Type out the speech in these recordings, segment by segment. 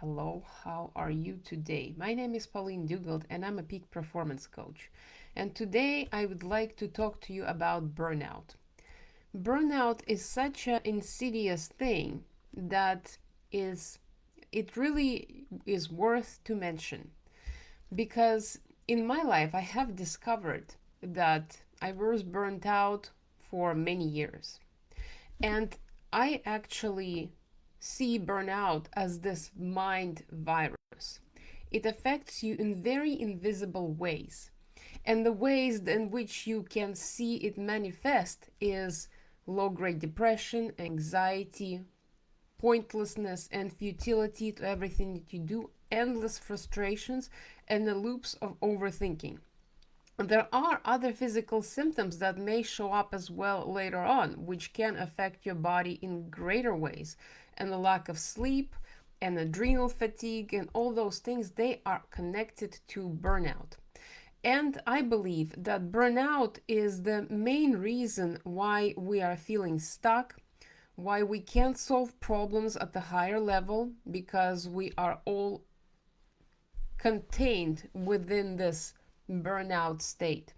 hello, how are you today? My name is Pauline Dugald and I'm a peak performance coach. And today I would like to talk to you about burnout. Burnout is such an insidious thing that is it really is worth to mention because in my life I have discovered that I was burnt out for many years. And I actually see burnout as this mind virus. It affects you in very invisible ways. And the ways in which you can see it manifest is low grade depression, anxiety, pointlessness, and futility to everything that you do, endless frustrations, and the loops of overthinking. There are other physical symptoms that may show up as well later on, which can affect your body in greater ways. And the lack of sleep and adrenal fatigue and all those things, they are connected to burnout. And I believe that burnout is the main reason why we are feeling stuck, why we can't solve problems at the higher level, because we are all contained within this burnout state.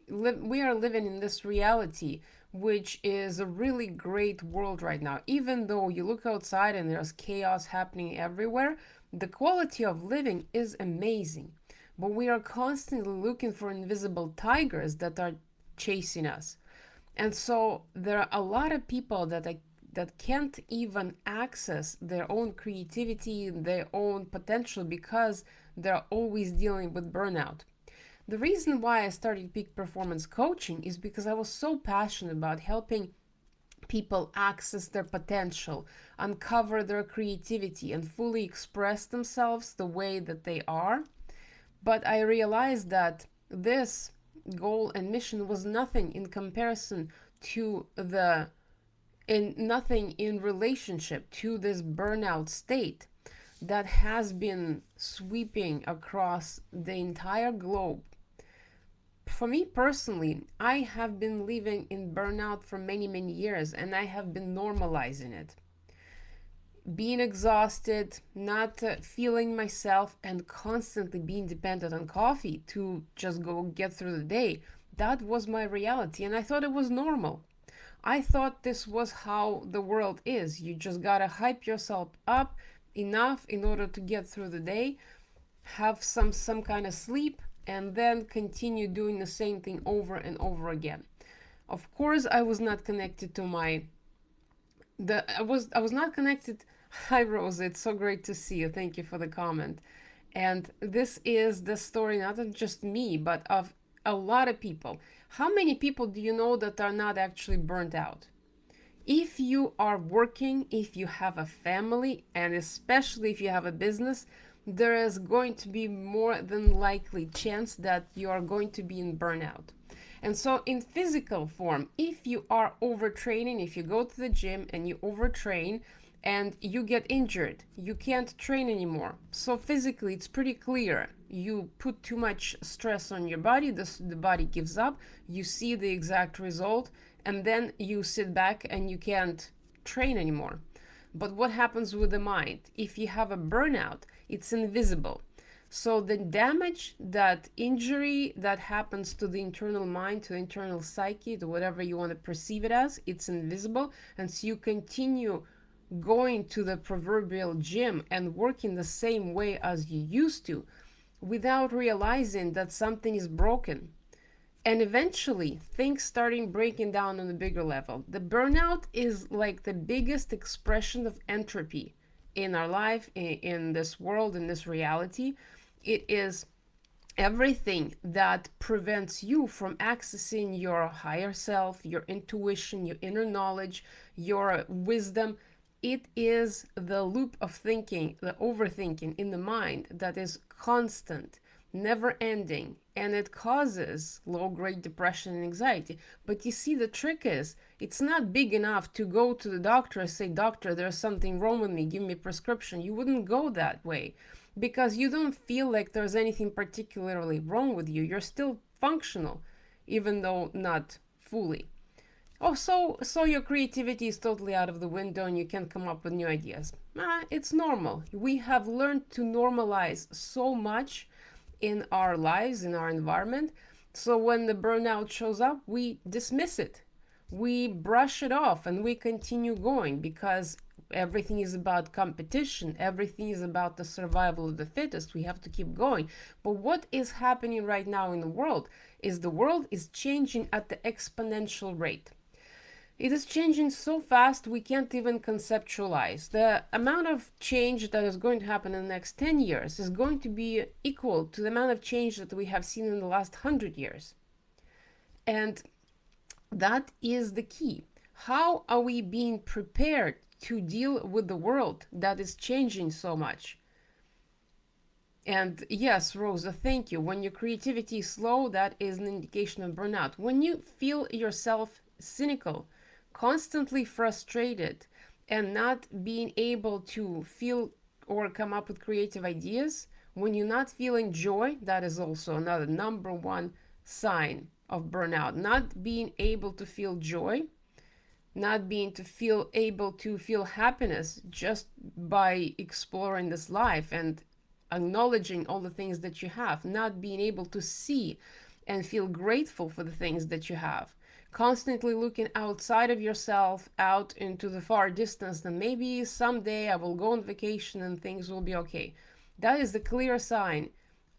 We are living in this reality, which is a really great world right now. Even though you look outside and there's chaos happening everywhere, the quality of living is amazing. But we are constantly looking for invisible tigers that are chasing us. And so there are a lot of people that can't even access their own creativity, their own potential, because they're always dealing with burnout. The reason why I started peak performance coaching is because I was so passionate about helping people access their potential, uncover their creativity, and fully express themselves the way that they are. But I realized that this goal and mission was nothing in comparison to nothing in relationship to this burnout state that has been sweeping across the entire globe. For me personally, I have been living in burnout for many, many years and I have been normalizing it. Being exhausted, not feeling myself, and constantly being dependent on coffee to just go get through the day. That was my reality, and I thought it was normal. I thought this was how the world is. You just gotta hype yourself up enough in order to get through the day, have some kind of sleep, and then continue doing the same thing over and over again. Of course, I was not connected to my the I was not connected. Hi Rose, it's so great to see you. Thank you for the comment. And this is the story not of just me, but of a lot of people. How many people do you know that are not actually burnt out? If you are working, if you have a family, and especially if you have a business, there is going to be more than likely chance that you are going to be in burnout. And so in physical form, if you are overtraining, if you go to the gym and you overtrain and you get injured, you can't train anymore. So physically, it's pretty clear. You put too much stress on your body, the body gives up, you see the exact result, and then you sit back and you can't train anymore. But what happens with the mind? If you have a burnout, it's invisible. So the damage, that injury that happens to the internal mind, to the internal psyche, to whatever you want to perceive it as, it's invisible. And so you continue going to the proverbial gym and working the same way as you used to without realizing that something is broken. And eventually, things starting breaking down on a bigger level. The burnout is like the biggest expression of entropy in our life, in this world, in this reality. It is everything that prevents you from accessing your higher self, your intuition, your inner knowledge, your wisdom. It is the loop of thinking, the overthinking in the mind that is constant, never ending, and it causes low grade depression and anxiety. But you see, the trick is it's not big enough to go to the doctor and say, doctor, there's something wrong with me, give me a prescription. You wouldn't go that way because you don't feel like there's anything particularly wrong with you. You're still functional, even though not fully. Oh, so your creativity is totally out of the window and you can't come up with new ideas. It's normal. We have learned to normalize so much in our lives, in our environment. So when the burnout shows up, we dismiss it. We brush it off and we continue going because everything is about competition. Everything is about the survival of the fittest. We have to keep going. But what is happening right now in the world is changing at the exponential rate. It is changing so fast we can't even conceptualize. The amount of change that is going to happen in the next 10 years is going to be equal to the amount of change that we have seen in the last 100 years. And that is the key. How are we being prepared to deal with the world that is changing so much? And yes, Rosa, thank you. When your creativity is slow, that is an indication of burnout. When you feel yourself cynical, constantly frustrated, and not being able to feel or come up with creative ideas, when you're not feeling joy, that is also another number one sign of burnout. Not being able to feel joy, not being to feel able to feel happiness just by exploring this life and acknowledging all the things that you have, not being able to see and feel grateful for the things that you have, constantly looking outside of yourself, out into the far distance, and maybe someday I will go on vacation and things will be okay. That is the clear sign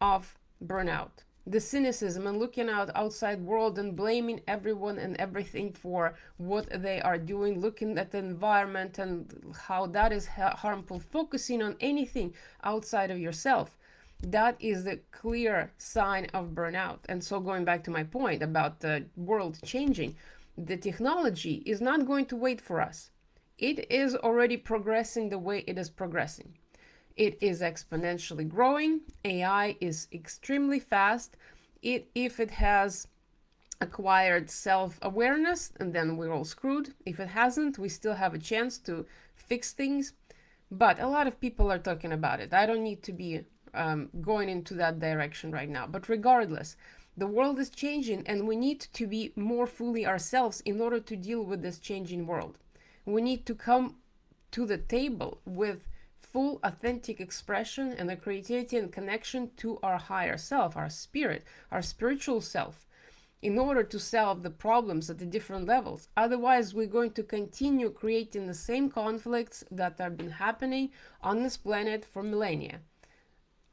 of burnout. The cynicism and looking out outside world and blaming everyone and everything for what they are doing, looking at the environment and how that is harmful, focusing on anything outside of yourself. That is the clear sign of burnout. And so going back to my point about the world changing, the technology is not going to wait for us. It is already progressing the way it is progressing. It is exponentially growing. AI is extremely fast. If it has acquired self-awareness, and then we're all screwed. If it hasn't, we still have a chance to fix things. But a lot of people are talking about it. I don't need to be going into that direction right now. But regardless, the world is changing and we need to be more fully ourselves in order to deal with this changing world. We need to come to the table with full authentic expression and a creativity and connection to our higher self, our spirit, our spiritual self, in order to solve the problems at the different levels. Otherwise, we're going to continue creating the same conflicts that have been happening on this planet for millennia.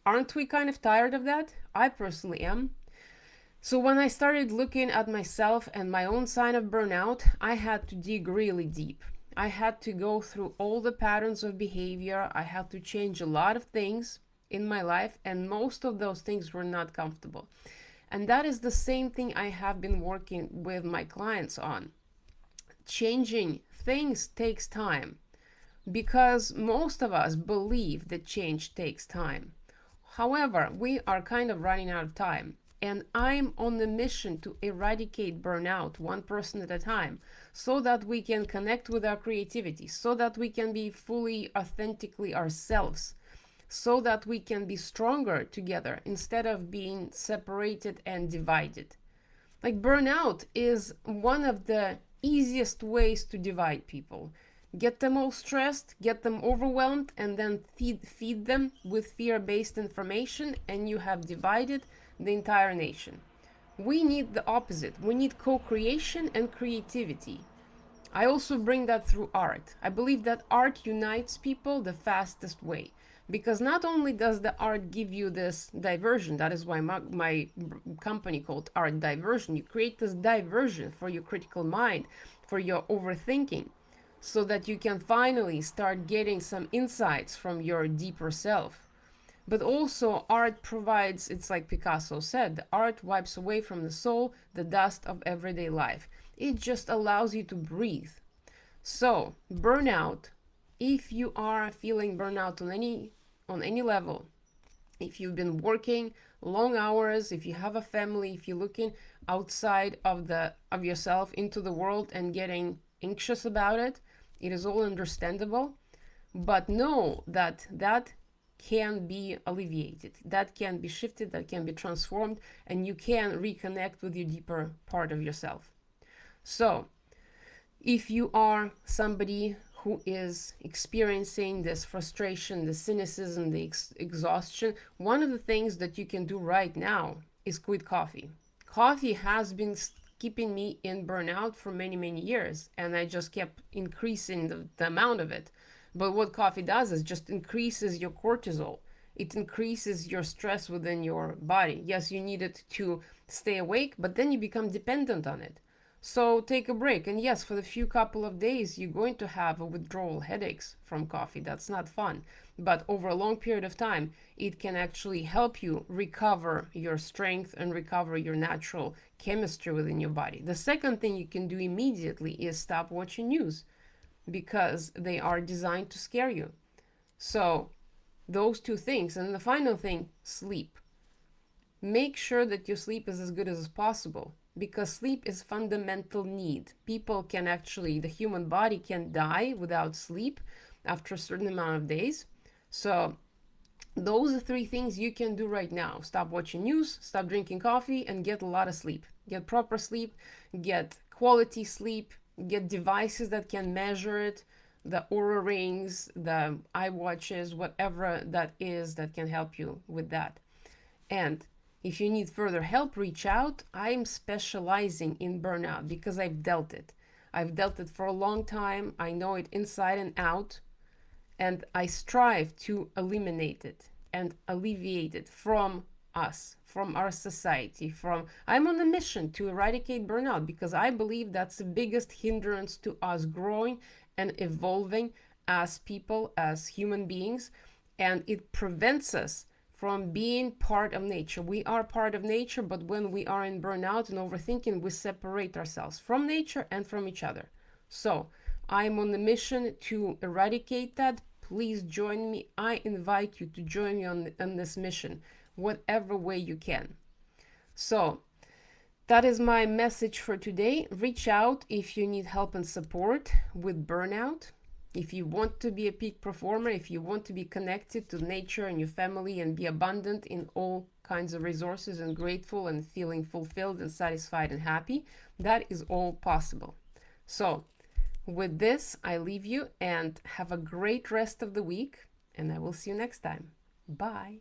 Aren't we kind of tired of that? I personally am. So when I started looking at myself and my own sign of burnout, I had to dig really deep. I had to go through all the patterns of behavior. I had to change a lot of things in my life, and most of those things were not comfortable. And that is the same thing I have been working with my clients on. Changing things takes time because most of us believe that change takes time. However, we are kind of running out of time. And I'm on the mission to eradicate burnout one person at a time so that we can connect with our creativity, so that we can be fully, authentically ourselves, so that we can be stronger together instead of being separated and divided. Like burnout is one of the easiest ways to divide people. Get them all stressed, get them overwhelmed, and then feed them with fear-based information, and you have divided the entire nation. We need the opposite. We need co-creation and creativity. I also bring that through art. I believe that art unites people the fastest way. Because not only does the art give you this diversion, that is why my company called Art Diversion, you create this diversion for your critical mind, for your overthinking, so that you can finally start getting some insights from your deeper self. But also art provides, it's like Picasso said, the art wipes away from the soul the dust of everyday life. It just allows you to breathe. So burnout, if you are feeling burnout on any level, if you've been working long hours, if you have a family, if you're looking outside of yourself into the world and getting anxious about it, it is all understandable. But know that can be alleviated, that can be shifted, that can be transformed, and you can reconnect with your deeper part of yourself. So if you are somebody who is experiencing this frustration, the cynicism, the exhaustion, one of the things that you can do right now is quit coffee. Coffee has been keeping me in burnout for many, many years, and I just kept increasing the amount of it. But what coffee does is just increases your cortisol. It increases your stress within your body. Yes, you need it to stay awake, but then you become dependent on it. So take a break. And yes, for the few couple of days, you're going to have a withdrawal headaches from coffee. That's not fun. But over a long period of time, it can actually help you recover your strength and recover your natural chemistry within your body. The second thing you can do immediately is stop watching news because they are designed to scare you. So those two things. And the final thing, sleep. Make sure that your sleep is as good as possible because sleep is fundamental need. People can actually, the human body can die without sleep after a certain amount of days. So those are three things you can do right now. Stop watching news, stop drinking coffee, and get a lot of sleep. Get proper sleep, get quality sleep, get devices that can measure it, the Oura rings, the iWatches, whatever that is that can help you with that. And if you need further help, reach out. I'm specializing in burnout because I've dealt it. I've dealt it for a long time. I know it inside and out. And I strive to eliminate it and alleviate it from us, from our society, I'm on a mission to eradicate burnout because I believe that's the biggest hindrance to us growing and evolving as people, as human beings, and it prevents us from being part of nature. We are part of nature, but when we are in burnout and overthinking, we separate ourselves from nature and from each other. So I'm on the mission to eradicate that. Please join me. I invite you to join me on this mission, whatever way you can. So that is my message for today. Reach out if you need help and support with burnout. If you want to be a peak performer, if you want to be connected to nature and your family and be abundant in all kinds of resources and grateful and feeling fulfilled and satisfied and happy, that is all possible. So with this, I leave you and have a great rest of the week, and I will see you next time. Bye.